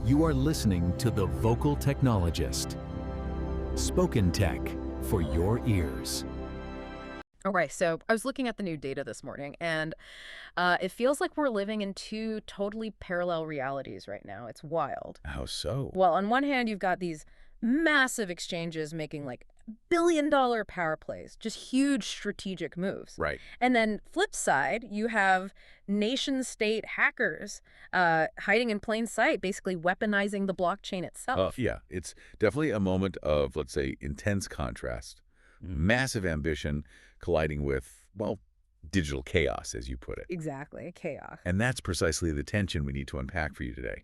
You are listening to The Vocal Technologist. Spoken tech for your ears. All right, so I was looking at the new data this morning, and it feels like we're living in two totally parallel realities right now. It's wild. How so? Well, on one hand, you've got these massive exchanges making like billion-dollar power plays, just huge strategic moves. Right. And then flip side, you have nation-state hackers hiding in plain sight, basically weaponizing the blockchain itself. Yeah, it's definitely a moment of, let's say, intense contrast. Massive ambition colliding with, well, digital chaos, as you put it. Exactly, chaos. And that's precisely the tension we need to unpack for you today.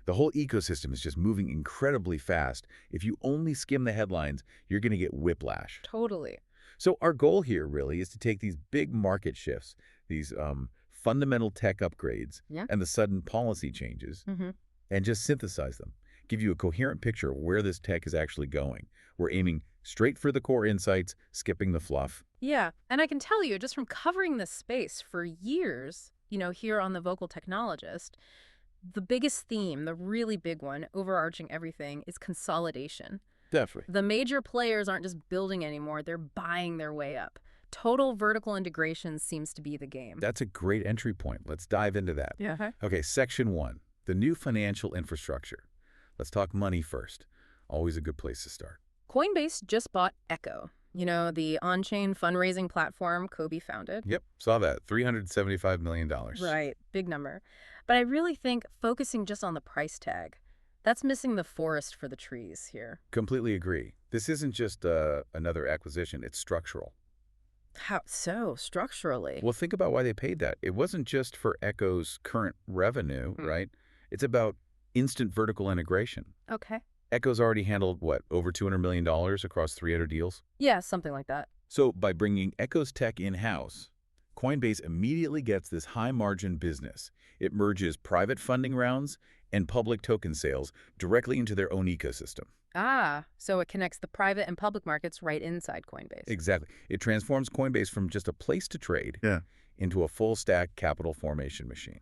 The whole ecosystem is just moving incredibly fast. If you only skim the headlines, you're going to get whiplash. Totally. So our goal here really is to take these big market shifts, these fundamental tech upgrades, and the sudden policy changes, and just synthesize them, give you a coherent picture of where this tech is actually going. We're aiming straight for the core insights, skipping the fluff. Yeah, and I can tell you, just from covering this space for years, here on The Vocal Technologist, the biggest theme, the really big one, overarching everything, is consolidation. Definitely. The major players aren't just building anymore, they're buying their way up. Total vertical integration seems to be the game. That's a great entry point. Let's dive into that. Yeah. Okay, Section 1, the new financial infrastructure. Let's talk money first. Always a good place to start. Coinbase just bought Echo, the on-chain fundraising platform Kobe founded. Yep, saw that. $375 million. Right, big number. But I really think focusing just on the price tag, that's missing the forest for the trees here. Completely agree. This isn't just another acquisition. It's structural. How so, structurally? Well, think about why they paid that. It wasn't just for Echo's current revenue, right? It's about instant vertical integration. Okay. Echo's already handled, what, over $200 million across 300 deals? Yeah, something like that. So by bringing Echo's tech in-house, Coinbase immediately gets this high-margin business. It merges private funding rounds and public token sales directly into their own ecosystem. Ah, so it connects the private and public markets right inside Coinbase. Exactly. It transforms Coinbase from just a place to trade into a full-stack capital formation machine.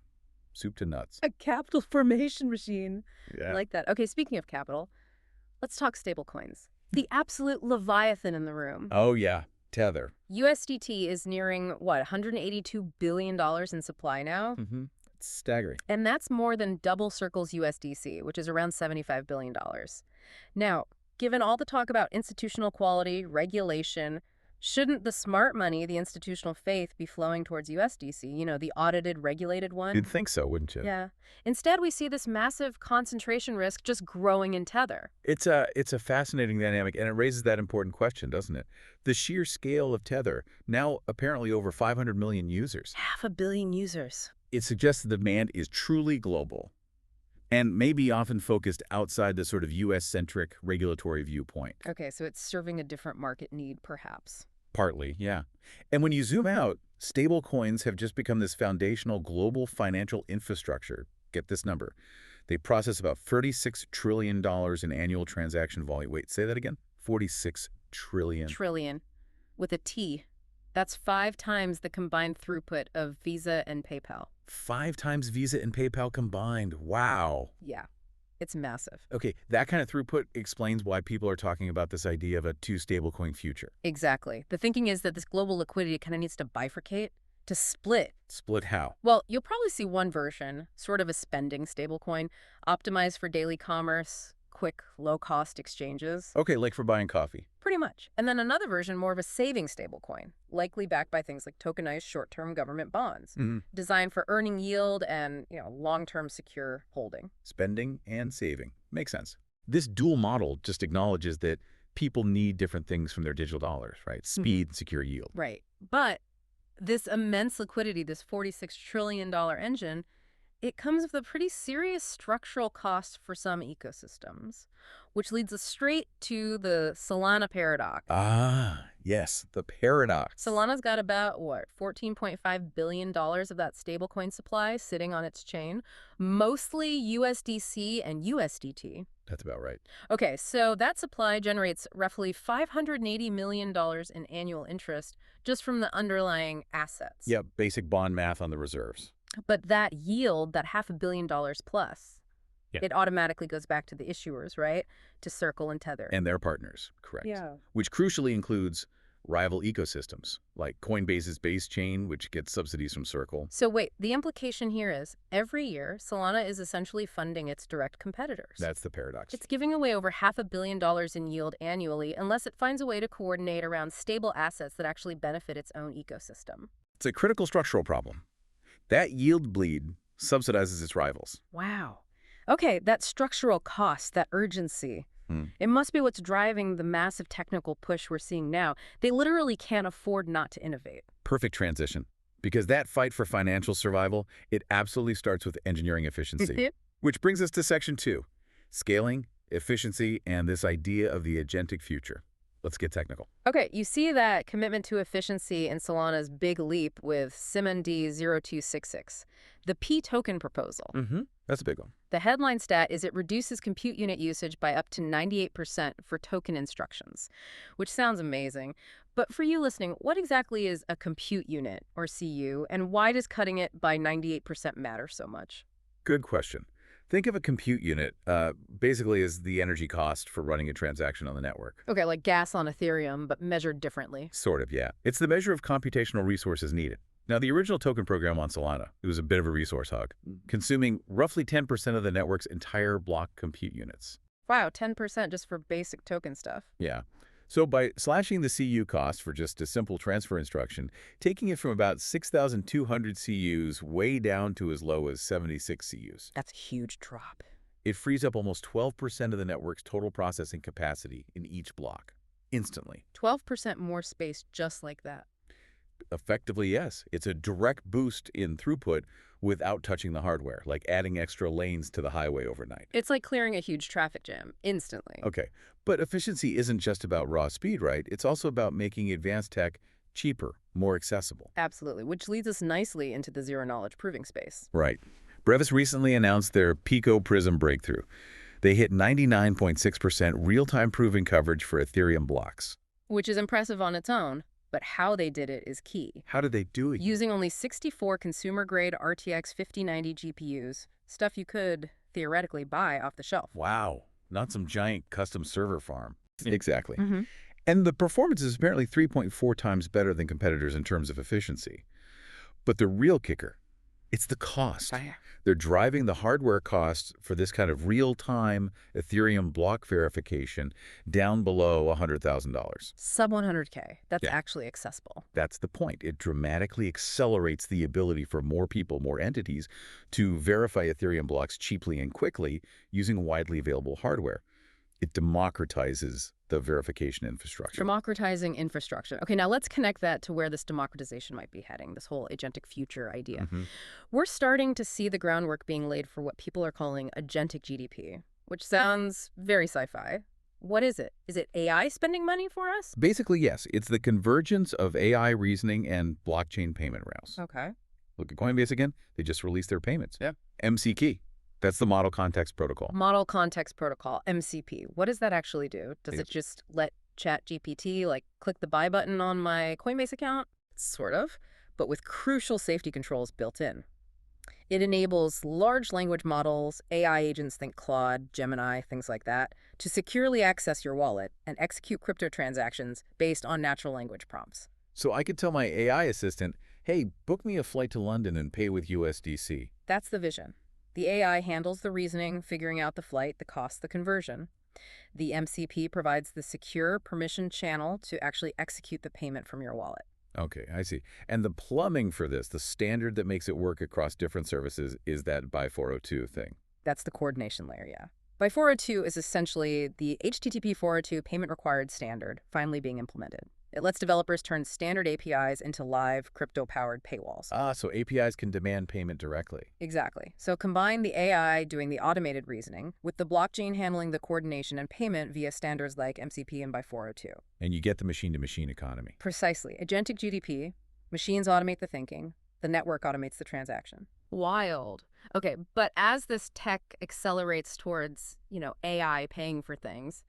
Soup to nuts. A capital formation machine. Yeah. I like that. Okay, speaking of capital, let's talk stablecoins. The absolute leviathan in the room. Oh, yeah. Tether. USDT is nearing, what, $182 billion in supply now? It's staggering. And that's more than double Circle's USDC, which is around $75 billion. Now, given all the talk about institutional quality, regulation, shouldn't the smart money, the institutional faith, be flowing towards USDC, the audited, regulated one? You'd think so, wouldn't you? Yeah. Instead, we see this massive concentration risk just growing in Tether. It's a fascinating dynamic, and it raises that important question, doesn't it? The sheer scale of Tether, now apparently over 500 million users. 500 million users. It suggests the demand is truly global and maybe often focused outside the sort of U.S.-centric regulatory viewpoint. Okay, so it's serving a different market need, perhaps. Partly, yeah. And when you zoom out, stablecoins have just become this foundational global financial infrastructure. Get this number. They process about $36 trillion in annual transaction volume. Wait, say that again? 46 trillion. Trillion. With a T. That's 5 times the combined throughput of Visa and PayPal. 5 times Visa and PayPal combined. Wow. Yeah, it's massive. Okay, that kind of throughput explains why people are talking about this idea of a two-stablecoin future. Exactly. The thinking is that this global liquidity kind of needs to bifurcate, to split. Split how? Well, you'll probably see one version, sort of a spending stablecoin, optimized for daily commerce, quick, low-cost exchanges. Okay, like for buying coffee. Pretty much. And then another version, more of a saving stablecoin, likely backed by things like tokenized short-term government bonds, designed for earning yield and, long-term secure holding. Spending and saving. Makes sense. This dual model just acknowledges that people need different things from their digital dollars, right? Speed and secure yield. Right. But this immense liquidity, this $46 trillion engine, it comes with a pretty serious structural cost for some ecosystems, which leads us straight to the Solana paradox. Ah, yes, the paradox. Solana's got about, $14.5 billion of that stablecoin supply sitting on its chain, mostly USDC and USDT. That's about right. Okay, so that supply generates roughly $580 million in annual interest just from the underlying assets. Yeah, basic bond math on the reserves. But that yield, that $500 million plus, Yeah. It automatically goes back to the issuers, right? To Circle and Tether. And their partners, correct. Yeah. Which crucially includes rival ecosystems, like Coinbase's base chain, which gets subsidies from Circle. So wait, the implication here is every year, Solana is essentially funding its direct competitors. That's the paradox. It's giving away over $500 million in yield annually unless it finds a way to coordinate around stable assets that actually benefit its own ecosystem. It's a critical structural problem. That yield bleed subsidizes its rivals. Wow. Okay, that structural cost, that urgency, it must be what's driving the massive technical push we're seeing now. They literally can't afford not to innovate. Perfect transition. Because that fight for financial survival, it absolutely starts with engineering efficiency. Which brings us to section 2, scaling, efficiency, and this idea of the agentic future. Let's get technical. Okay, you see that commitment to efficiency in Solana's big leap with SIMON-D0266, the P token proposal. That's a big one. The headline stat is it reduces compute unit usage by up to 98% for token instructions, which sounds amazing. But for you listening, what exactly is a compute unit, or CU, and why does cutting it by 98% matter so much? Good question. Think of a compute unit basically as the energy cost for running a transaction on the network. Okay, like gas on Ethereum, but measured differently. Sort of, yeah. It's the measure of computational resources needed. Now, the original token program on Solana, it was a bit of a resource hog, consuming roughly 10% of the network's entire block compute units. Wow, 10% just for basic token stuff. Yeah. So by slashing the CU cost for just a simple transfer instruction, taking it from about 6,200 CUs way down to as low as 76 CUs. That's a huge drop. It frees up almost 12% of the network's total processing capacity in each block, instantly. 12% more space just like that. Effectively, yes. It's a direct boost in throughput without touching the hardware, like adding extra lanes to the highway overnight. It's like clearing a huge traffic jam instantly. Okay, but efficiency isn't just about raw speed, right? It's also about making advanced tech cheaper, more accessible. Absolutely, which leads us nicely into the zero-knowledge proving space. Right. Brevis recently announced their Pico Prism breakthrough. They hit 99.6% real-time proving coverage for Ethereum blocks. Which is impressive on its own. But how they did it is key. How did they do it? Using only 64 consumer-grade RTX 5090 GPUs, stuff you could theoretically buy off the shelf. Wow, not some giant custom server farm. Exactly. Mm-hmm. And the performance is apparently 3.4 times better than competitors in terms of efficiency. But the real kicker, it's the cost. They're driving the hardware costs for this kind of real-time Ethereum block verification down below $100,000. Sub 100K. That's actually accessible. That's the point. It dramatically accelerates the ability for more people, more entities, to verify Ethereum blocks cheaply and quickly using widely available hardware. It democratizes the verification infrastructure. Democratizing infrastructure. Okay, now let's connect that to where this democratization might be heading, this whole agentic future idea. We're starting to see the groundwork being laid for what people are calling agentic GDP, which sounds very sci-fi. What is it? Is it AI spending money for us? Basically, yes. It's the convergence of AI reasoning and blockchain payment rails. Okay. Look at Coinbase again. They just released their payments. Yeah. MCP. That's the Model Context Protocol. Model Context Protocol, MCP. What does that actually do? Does it just let ChatGPT, like, click the buy button on my Coinbase account? Sort of, but with crucial safety controls built in. It enables large language models, AI agents, think Claude, Gemini, things like that, to securely access your wallet and execute crypto transactions based on natural language prompts. So I could tell my AI assistant, hey, book me a flight to London and pay with USDC. That's the vision. The AI handles the reasoning, figuring out the flight, the cost, the conversion. The MCP provides the secure permission channel to actually execute the payment from your wallet. Okay, I see. And the plumbing for this, the standard that makes it work across different services, is that by 402 thing. That's the coordination layer, yeah. By 402 is essentially the HTTP 402 payment required standard finally being implemented. It lets developers turn standard APIs into live crypto-powered paywalls. So APIs can demand payment directly. Exactly. So combine the AI doing the automated reasoning with the blockchain handling the coordination and payment via standards like MCP and by 402. And you get the machine-to-machine economy. Precisely. Agentic GDP, machines automate the thinking, the network automates the transaction. Wild. Okay, but as this tech accelerates towards, AI paying for things,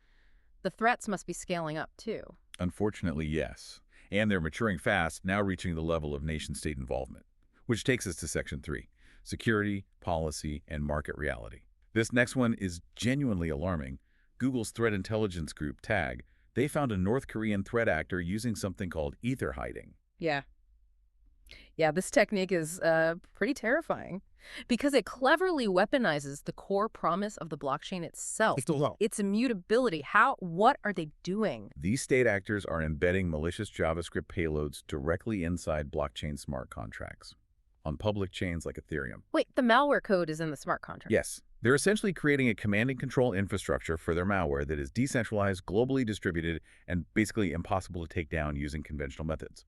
the threats must be scaling up too. Unfortunately, yes. And they're maturing fast, now reaching the level of nation-state involvement. Which takes us to Section 3, security, policy, and market reality. This next one is genuinely alarming. Google's threat intelligence group, TAG, they found a North Korean threat actor using something called ether hiding. Yeah. Yeah, this technique is pretty terrifying because it cleverly weaponizes the core promise of the blockchain itself. Its immutability. What are they doing? These state actors are embedding malicious JavaScript payloads directly inside blockchain smart contracts on public chains like Ethereum. Wait, the malware code is in the smart contract? Yes. They're essentially creating a command and control infrastructure for their malware that is decentralized, globally distributed, and basically impossible to take down using conventional methods.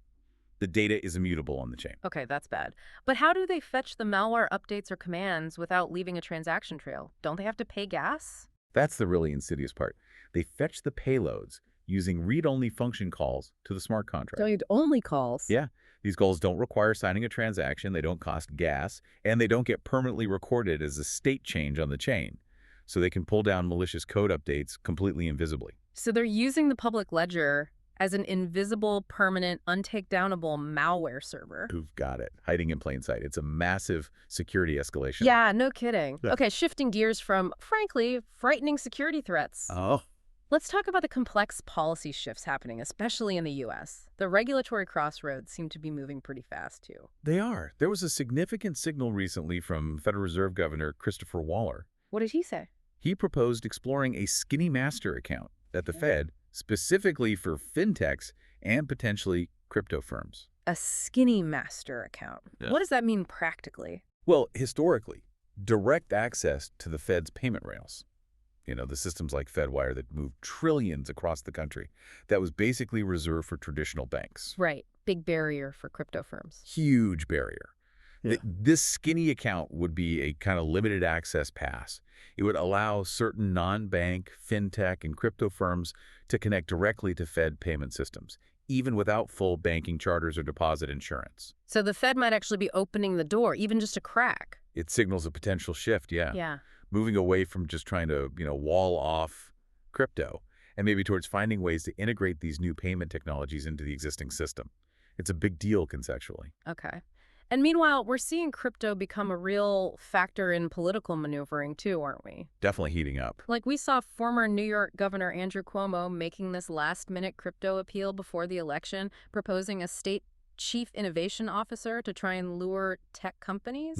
The data is immutable on the chain. Okay, that's bad. But how do they fetch the malware updates or commands without leaving a transaction trail? Don't they have to pay gas? That's the really insidious part. They fetch the payloads using read-only function calls to the smart contract. Read-only calls? Yeah. These calls don't require signing a transaction, they don't cost gas, and they don't get permanently recorded as a state change on the chain. So they can pull down malicious code updates completely invisibly. So they're using the public ledger as an invisible, permanent, untakedownable malware server. You've got it. Hiding in plain sight. It's a massive security escalation. Yeah, no kidding. Okay, shifting gears from, frankly, frightening security threats. Oh. Let's talk about the complex policy shifts happening, especially in the U.S. The regulatory crossroads seem to be moving pretty fast, too. They are. There was a significant signal recently from Federal Reserve Governor Christopher Waller. What did he say? He proposed exploring a skinny master account at the Fed, specifically for fintechs and potentially crypto firms. A skinny master account. Yeah. What does that mean practically? Well, historically, direct access to the Fed's payment rails. You know, the systems like FedWire that move trillions across the country. That was basically reserved for traditional banks. Right. Big barrier for crypto firms. Huge barrier. Yeah. This skinny account would be a kind of limited access pass. It would allow certain non-bank, fintech, and crypto firms to connect directly to Fed payment systems, even without full banking charters or deposit insurance. So the Fed might actually be opening the door, even just a crack. It signals a potential shift, Yeah. Moving away from just trying to, wall off crypto and maybe towards finding ways to integrate these new payment technologies into the existing system. It's a big deal conceptually. Okay. And meanwhile, we're seeing crypto become a real factor in political maneuvering too, aren't we? Definitely heating up. Like we saw former New York Governor Andrew Cuomo making this last-minute crypto appeal before the election, proposing a state chief innovation officer to try and lure tech companies.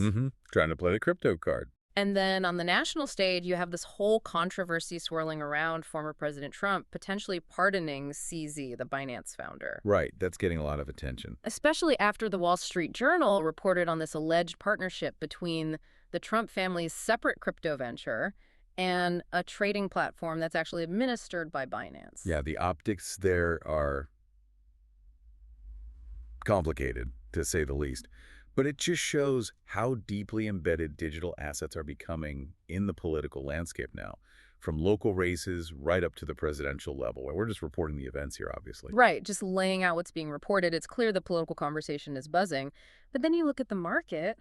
Trying to play the crypto card. And then on the national stage, you have this whole controversy swirling around former President Trump potentially pardoning CZ, the Binance founder. Right. That's getting a lot of attention. Especially after the Wall Street Journal reported on this alleged partnership between the Trump family's separate crypto venture and a trading platform that's actually administered by Binance. Yeah, the optics there are complicated, to say the least. But it just shows how deeply embedded digital assets are becoming in the political landscape now, from local races right up to the presidential level. And we're just reporting the events here, obviously. Right, just laying out what's being reported. It's clear the political conversation is buzzing. But then you look at the market,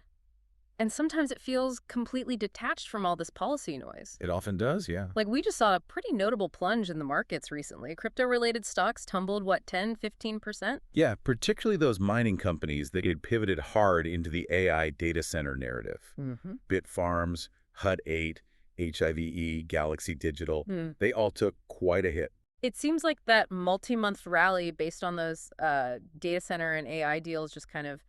and sometimes it feels completely detached from all this policy noise. It often does, yeah. Like we just saw a pretty notable plunge in the markets recently. Crypto-related stocks tumbled, what, 10, 15%? Yeah, particularly those mining companies that had pivoted hard into the AI data center narrative. Bitfarms, Hut 8, HIVE, Galaxy Digital, they all took quite a hit. It seems like that multi-month rally based on those data center and AI deals just kind of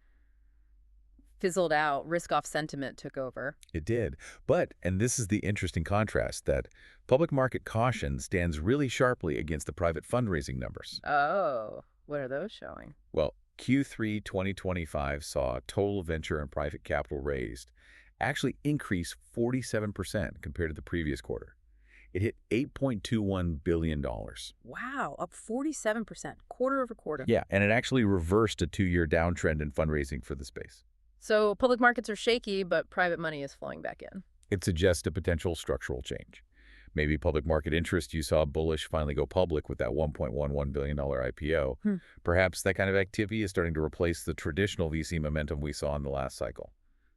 fizzled out. Risk-off sentiment took over. It did. But, and this is the interesting contrast, that public market caution stands really sharply against the private fundraising numbers. Oh, what are those showing? Well, Q3 2025 saw total venture and private capital raised actually increase 47% compared to the previous quarter. It hit $8.21 billion. Wow, up 47%, quarter over quarter. Yeah, and it actually reversed a 2-year downtrend in fundraising for the space. So public markets are shaky, but private money is flowing back in. It suggests a potential structural change. Maybe public market interest you saw bullish finally go public with that $1.11 billion IPO. Perhaps that kind of activity is starting to replace the traditional VC momentum we saw in the last cycle.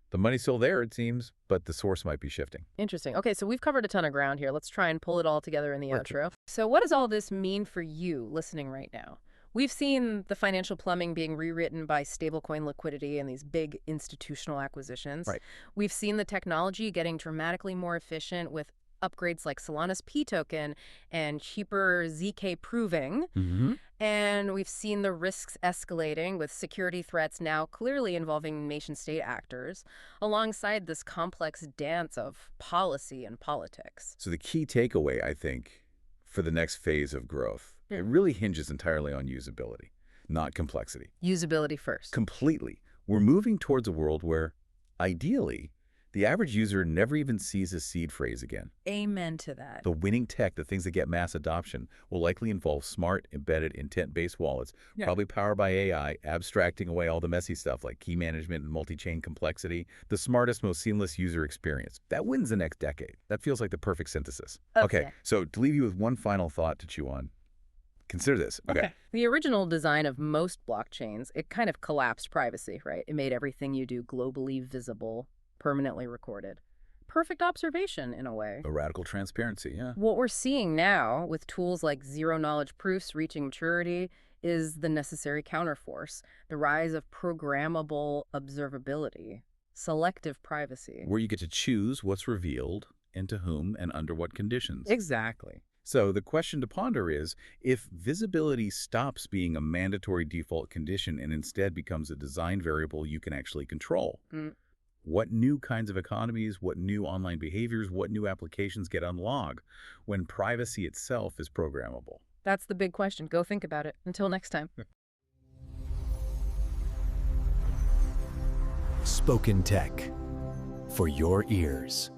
The money's still there, it seems, but the source might be shifting. Interesting. Okay, so we've covered a ton of ground here. Let's try and pull it all together in the outro. So what does all this mean for you listening right now? We've seen the financial plumbing being rewritten by stablecoin liquidity and these big institutional acquisitions. Right. We've seen the technology getting dramatically more efficient with upgrades like Solana's P token and cheaper ZK proving. And we've seen the risks escalating with security threats now clearly involving nation-state actors, alongside this complex dance of policy and politics. So the key takeaway, I think, for the next phase of growth, it really hinges entirely on usability, not complexity. Usability first. Completely. We're moving towards a world where, ideally, the average user never even sees a seed phrase again. Amen to that. The winning tech, the things that get mass adoption, will likely involve smart, embedded, intent-based wallets, probably powered by AI, abstracting away all the messy stuff like key management and multi-chain complexity, the smartest, most seamless user experience. That wins the next decade. That feels like the perfect synthesis. Okay, so to leave you with one final thought to chew on, consider this. Okay. The original design of most blockchains, it kind of collapsed privacy, right? It made everything you do globally visible, permanently recorded. Perfect observation, in a way. A radical transparency, yeah. What we're seeing now, with tools like zero-knowledge proofs reaching maturity, is the necessary counterforce, the rise of programmable observability, selective privacy. Where you get to choose what's revealed and to whom and under what conditions. Exactly. So the question to ponder is, if visibility stops being a mandatory default condition and instead becomes a design variable you can actually control, what new kinds of economies, what new online behaviors, what new applications get unlocked when privacy itself is programmable? That's the big question. Go think about it. Until next time. Spoken Tech for your ears.